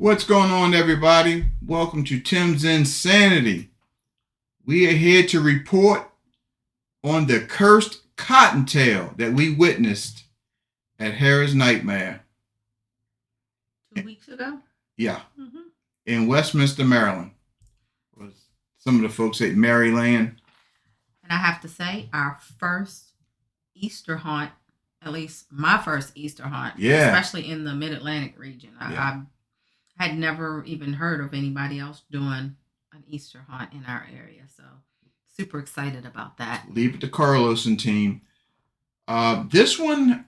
What's going on, everybody? Welcome to Tim's Insanity. We are here to report on the cursed Cottontail that we witnessed at Hera's Nightmare. 2 weeks ago? Yeah. In Westminster, Maryland. Some of the folks at Maryland. And I have to say, our first Easter haunt, at least my first Easter haunt, especially in the Mid-Atlantic region. I had never even heard of anybody else doing an Easter haunt in our area. So super excited about that. Leave it to Carlos and team. This one,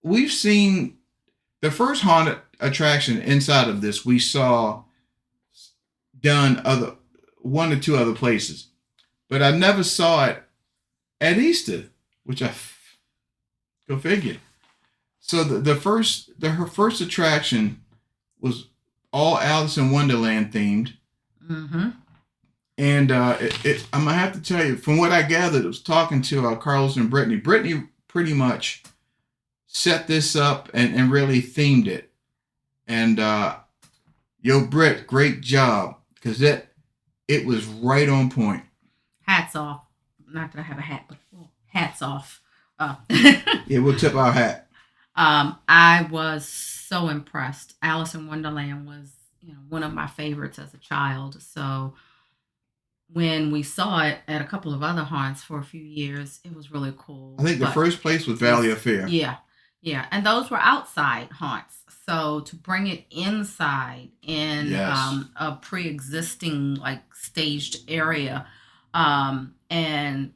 we've seen the first haunted attraction inside of this. We saw done one or two other places, but I never saw it at Easter, which go figure. So her first attraction was all Alice in Wonderland themed. Mm-hmm. And I'm gonna have to tell you, from what I gathered, it was talking to Carlos and Brittany. Brittany pretty much set this up and really themed it. And Britt, great job, because it was right on point. Hats off. Not that I have a hat, but hats off. Yeah, we'll tip our hat. I was so impressed. Alice in Wonderland was, one of my favorites as a child. So when we saw it at a couple of other haunts for a few years, it was really cool. I think the first place was Valley of Fear. Yeah. And those were outside haunts. So to bring it inside in a pre-existing staged area, and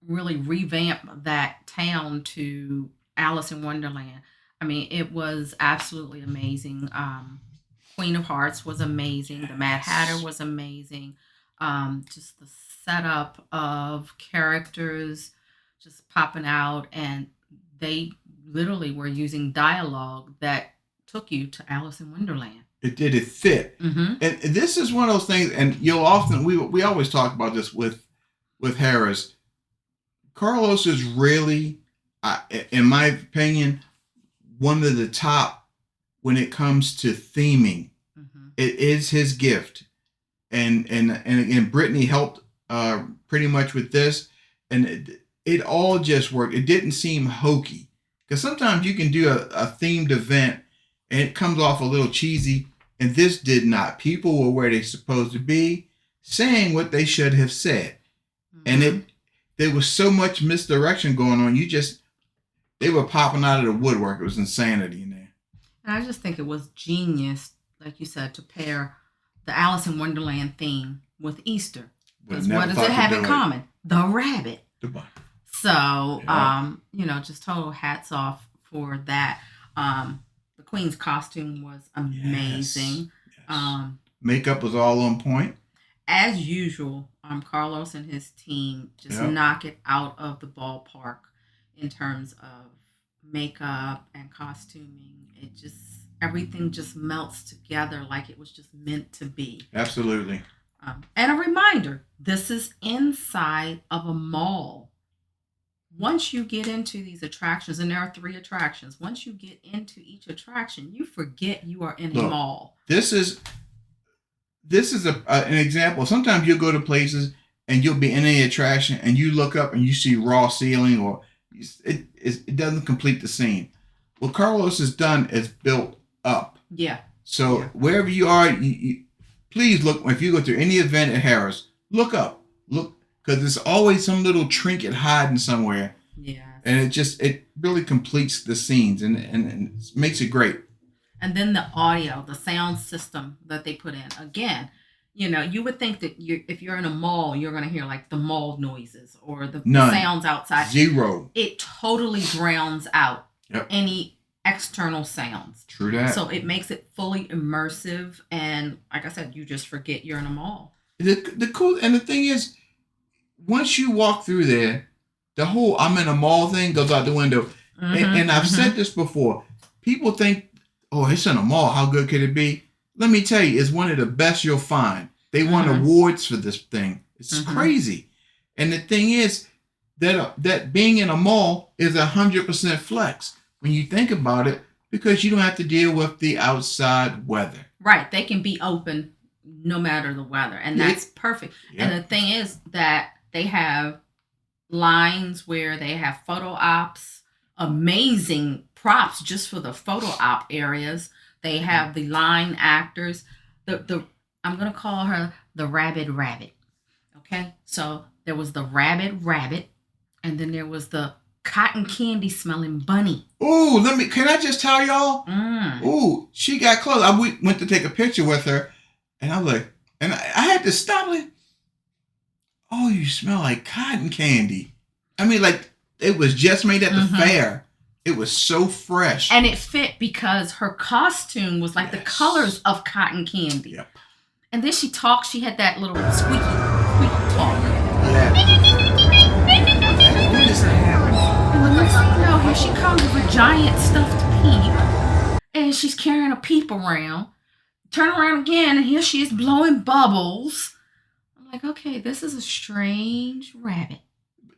really revamp that town to Alice in Wonderland. I mean, it was absolutely amazing. Queen of Hearts was amazing. The Mad Hatter was amazing. Just the setup of characters just popping out, and they literally were using dialogue that took you to Alice in Wonderland. It did. It fit. Mm-hmm. And this is one of those things, and you'll often, we always talk about this with Harris. Carlos is really, in my opinion, one of the top when it comes to theming. Mm-hmm. It is his gift. And again, Brittany helped pretty much with this, and it all just worked. It didn't seem hokey, because sometimes you can do a themed event and it comes off a little cheesy, and this did not. People were where they're supposed to be, saying what they should have said. Mm-hmm. And there was so much misdirection going on. They were popping out of the woodwork. It was insanity in there. And I just think it was genius, like you said, to pair the Alice in Wonderland theme with Easter. Because what does it have in common? The rabbit. The bunny. So, just total hats off for that. The Queen's costume was amazing. Yes. Makeup was all on point. As usual, Carlos and his team just knock it out of the ballpark in terms of makeup and costuming. Everything just melts together like it was just meant to be. Absolutely. And a reminder, this is inside of a mall. Once you get into these attractions, and there are 3 attractions, once you get into each attraction, you forget you are in a mall. This is an example. Sometimes you'll go to places and you'll be in an attraction and you look up and you see raw ceiling, or it doesn't complete the scene. What Carlos has done is built up. Yeah. So wherever you are, you please look. If you go to any event at Harris, look up. Look, because there's always some little trinket hiding somewhere. Yeah. And it really completes the scenes and makes it great. And then the audio, the sound system that they put in. Again, you would think that if you're in a mall, you're going to hear the mall noises or the sounds outside. Zero. It totally drowns out any external sounds. True that. So it makes it fully immersive, and like I said, you just forget you're in a mall. The cool, and the thing is, once you walk through there, the whole "I'm in a mall" thing goes out the window. Mm-hmm, and I've said this before. People think, "Oh, it's in a mall. How good could it be?" Let me tell you, it's one of the best you'll find. They won awards for this thing. It's crazy. And the thing is that being in a mall is 100% flex. When you think about it, because you don't have to deal with the outside weather. Right. They can be open no matter the weather. And that's perfect. Yep. And the thing is that they have lines where they have photo ops, amazing props just for the photo op areas. They have the line actors. The I'm going to call her the Rabid Rabbit. Okay? So there was the Rabid Rabbit, and then there was the cotton candy smelling bunny. Ooh, can I just tell y'all? Ooh, she got close. I went to take a picture with her, and I was like, and I had to stop like, oh, you smell like cotton candy. I mean, like, it was just made at the fair. It was so fresh. And it fit because her costume was like the colors of cotton candy. Yep. And then she talked, she had that little squeaky talk. Yeah. What is happening? And the next thing you know, here she comes with a giant stuffed peep. And she's carrying a peep around. Turn around again, and here she is blowing bubbles. I'm like, okay, this is a strange rabbit.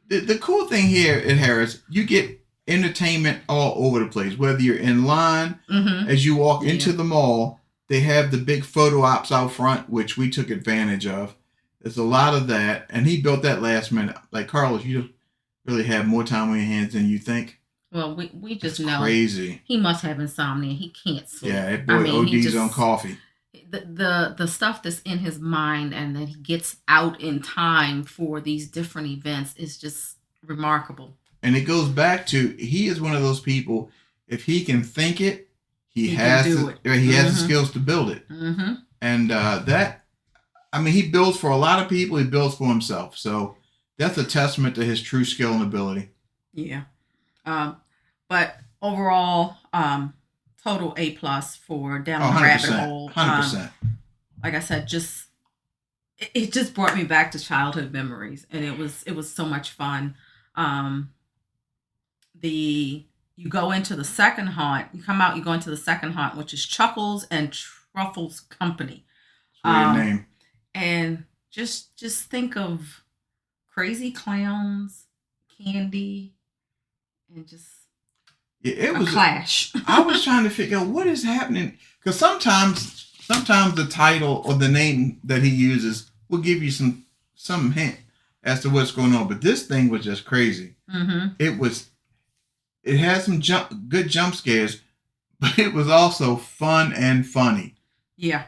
The cool thing here at Harris, you get entertainment all over the place. Whether you're in line, as you walk into the mall, they have the big photo ops out front, which we took advantage of. There's a lot of that, and he built that last minute. Like, Carlos, you really have more time on your hands than you think. Well, we just know crazy. He must have insomnia. He can't sleep. Yeah, that boy ODs on coffee. The stuff that's in his mind and that he gets out in time for these different events is just remarkable. And it goes back to, he is one of those people, if he can think it, he has the skills to build it. And he builds for a lot of people. He builds for himself. So that's a testament to his true skill and ability. Yeah. But overall, total A+ for Down the Rabbit Hole. 100%. Like I said, it just brought me back to childhood memories, and it was so much fun. You go into the second haunt. You come out. You go into the second haunt, which is Chuckles and Truffles Company. Weird name. And just think of crazy clowns, candy, and just it was a clash. I was trying to figure out what is happening, because sometimes the title or the name that he uses will give you some hint as to what's going on. But this thing was just crazy. It had some good jump scares, but it was also fun and funny. Yeah,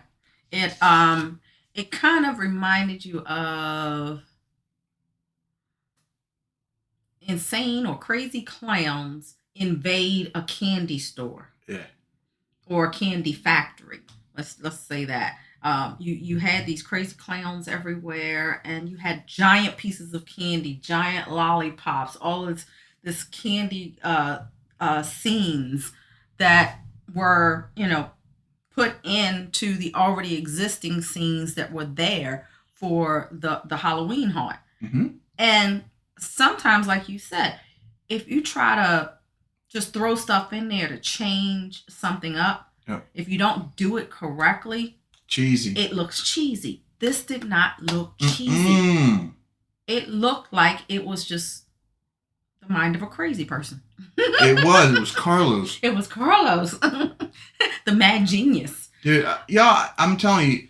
it kind of reminded you of insane or crazy clowns invade a candy store. Yeah. Or a candy factory. Let's say that. You had these crazy clowns everywhere, and you had giant pieces of candy, giant lollipops, all this candy scenes that were, put into the already existing scenes that were there for the Halloween haunt. And sometimes, like you said, if you try to just throw stuff in there to change something up, if you don't do it correctly, cheesy. It looks cheesy. This did not look cheesy. It looked like it was just the mind of a crazy person. It was Carlos. It was Carlos. The mad genius. Dude, y'all, I'm telling you,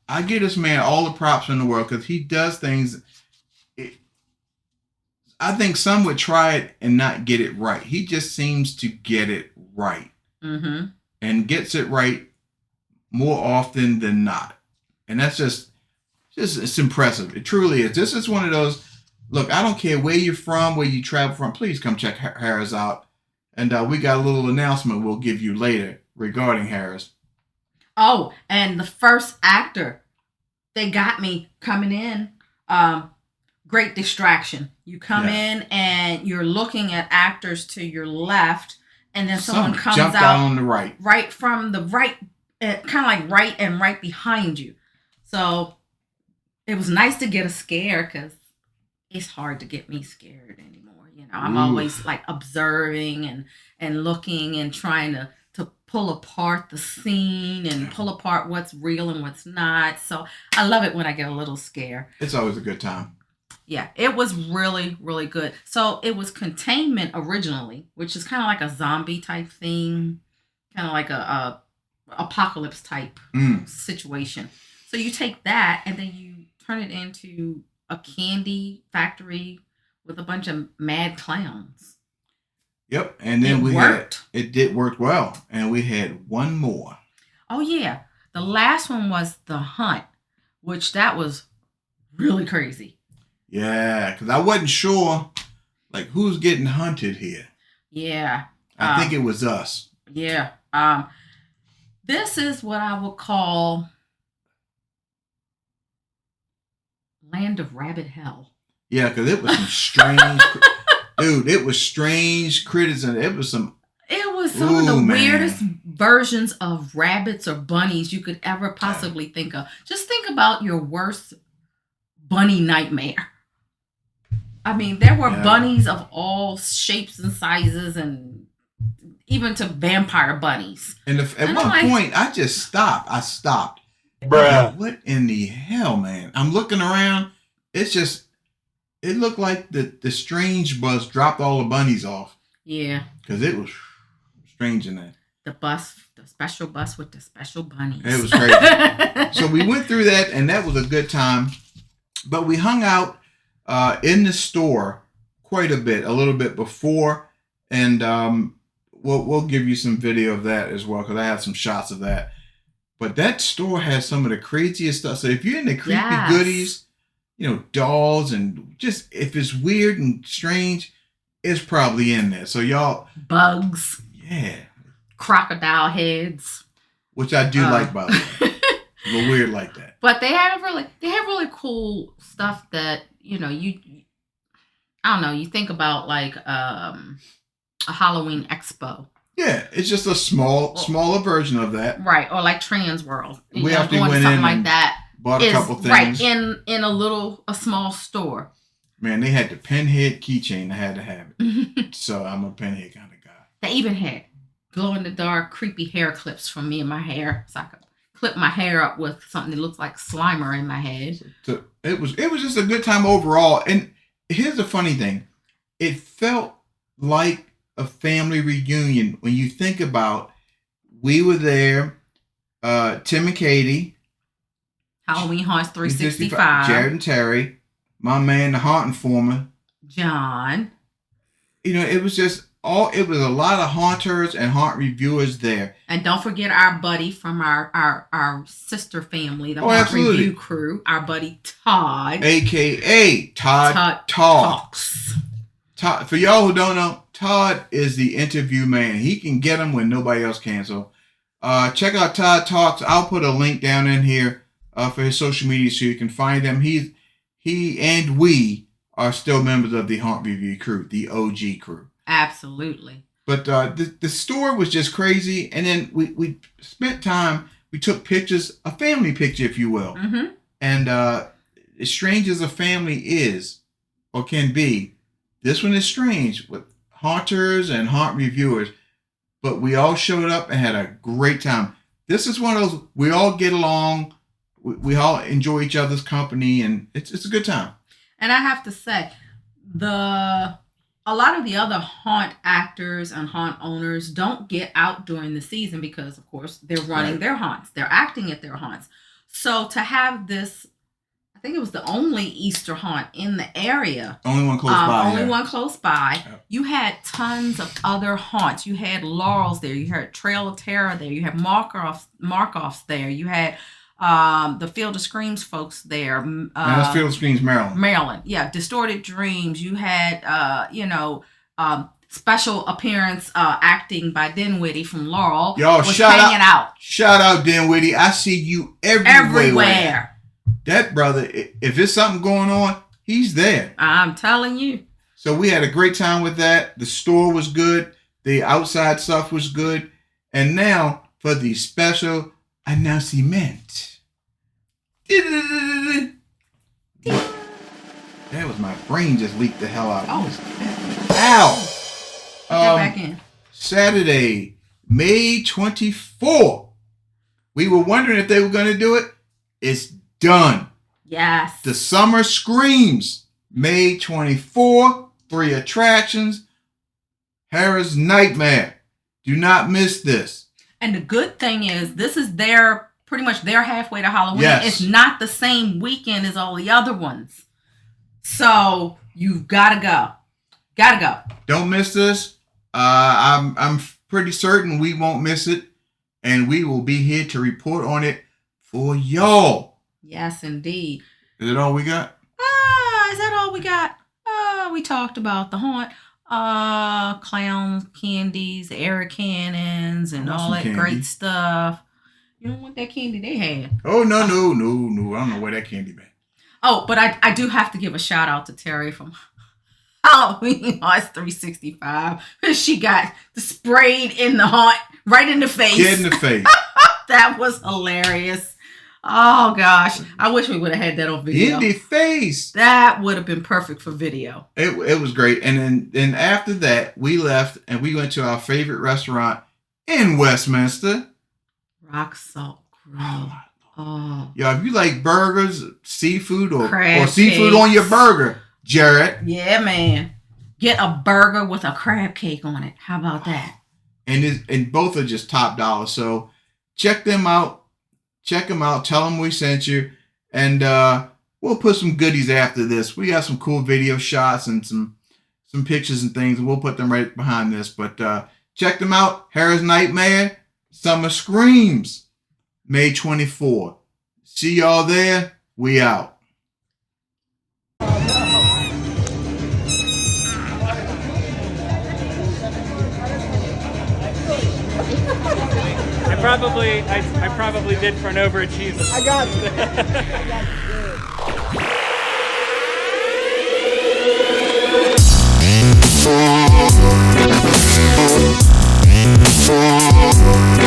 I give this man all the props in the world, because he does things. I think some would try it and not get it right. He just seems to get it right. And gets it right more often than not. And that's just it's impressive. It truly is. This is one of those, look, I don't care where you're from, where you travel from, please come check Harris out. And we got a little announcement we'll give you later regarding Harris. Oh, and the first actor, they got me coming in. Great distraction. You come in and you're looking at actors to your left, and then someone comes out on the right. Right from the right, kind of like right and right behind you. So it was nice to get a scare, because it's hard to get me scared anymore. I'm always like observing and looking and trying to pull apart the scene and pull apart what's real and what's not. So I love it when I get a little scare. It's always a good time. Yeah, it was really, really good. So it was containment originally, which is kind of like a zombie type thing, kind of like a apocalypse type situation. So you take that and then you turn it into a candy factory with a bunch of mad clowns. Yep, and then it did work well, and we had one more. Oh yeah, the last one was the hunt, which that was really crazy. Yeah, because I wasn't sure, like, who's getting hunted here. Yeah, I think it was us. Yeah, this is what I would call Land of Rabbit Hell. Yeah, because it was some strange, dude. It was strange criticism. It was some of the weirdest versions of rabbits or bunnies you could ever possibly think of. Just think about your worst bunny nightmare. I mean, there were bunnies of all shapes and sizes, and even to vampire bunnies. And at one point, I just stopped. I stopped. Bruh. Like, what in the hell, man? I'm looking around. It's just, it looked like the strange bus dropped all the bunnies off. Yeah. Because it was strange in there. The special bus with the special bunnies. It was crazy. So we went through that, and that was a good time. But we hung out in the store quite a little bit before, and we'll give you some video of that as well, because I have some shots of that. But that store has some of the craziest stuff. So if you're into creepy goodies, dolls, and just if it's weird and strange, it's probably in there. So y'all, bugs, crocodile heads, which I do like, by the way. A little weird like that. But they have really cool stuff that I don't know. You think about like a Halloween expo. Yeah, it's just a smaller version of that. Right, or like Trans World. We have to went in something like that. Bought a couple things. Right, in a small store. Man, they had the pinhead keychain. I had to have it. So I'm a pinhead kind of guy. They even had glow-in-the-dark, creepy hair clips from me and my hair. So I could clip my hair up with something that looks like Slimer in my head. So it was just a good time overall. And here's the funny thing. It felt like a family reunion when you think about, we were there, Tim and Katie, Halloween Haunts 365, Jared and Terry, my man the Haunt Informer, John. It was a lot of haunters and haunt reviewers there. And don't forget our buddy from our sister family, the Haunt Review crew, our buddy Todd, aka Todd Talks. Todd, for y'all who don't know, Todd is the interview man. He can get them when nobody else can. So check out Todd Talks. I'll put a link down in here for his social media so you can find him. He and we are still members of the Haunt Review crew, the OG crew. Absolutely. But the store was just crazy. And then we spent time, we took pictures, a family picture, if you will. Mm-hmm. And as strange as a family is or can be, this one is strange with haunters and haunt reviewers, but we all showed up and had a great time. This is one of those, we all get along, we all enjoy each other's company, and it's a good time. And I have to say, a lot of the other haunt actors and haunt owners don't get out during the season because, of course, they're running their haunts. They're acting at their haunts. So to have this, I think it was the only Easter haunt in the area. Only one close by. Only one close by. Yep. You had tons of other haunts. You had Laurel's there. You had Trail of Terror there. You had Markoff's there. You had the Field of Screams folks there. That's Field of Screams, Maryland. Maryland, yeah. Distorted Dreams. You had, special appearance acting by Dinwiddie from Laurel. Y'all, shout out Dinwiddie. I see you everywhere. That brother, if there's something going on, he's there. I'm telling you. So we had a great time with that. The store was good. The outside stuff was good. And now for the special announcement. That was my brain just leaked the hell out. Ow! Get back in. Saturday, May 24th. We were wondering if they were going to do it. It's done. Yes. The Summer Screams May 24th, 3 attractions. Hera's Nightmare. Do not miss this. And the good thing is, this is pretty much their halfway to Halloween. Yes. It's not the same weekend as all the other ones. So you've got to go. Got to go. Don't miss this. I'm pretty certain we won't miss it. And we will be here to report on it for y'all. Yes, indeed. Is that all we got? Is that all we got? We talked about the haunt. Clowns, candies, air cannons, and all that great stuff. You don't want that candy they had. Oh, no. I don't know where that candy been. Oh, but I do have to give a shout out to Terry from Halloween Haunts 365. She got sprayed in the haunt, right in the face. Get in the face. That was hilarious. Oh, gosh. I wish we would have had that on video. In the face. That would have been perfect for video. It was great. And then after that, we left and we went to our favorite restaurant in Westminster. Rock Salt Grill. Oh. Yo, if you like burgers, seafood, or cakes seafood on your burger, Jared. Yeah, man. Get a burger with a crab cake on it. How about that? And both are just top dollar. So check them out. Check them out. Tell them we sent you. And we'll put some goodies after this. We got some cool video shots and some pictures and things. And we'll put them right behind this. But check them out. Hera's Nightmare. Summer Screams. May 24th. See y'all there. We out. I probably did for an overachiever. I got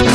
you.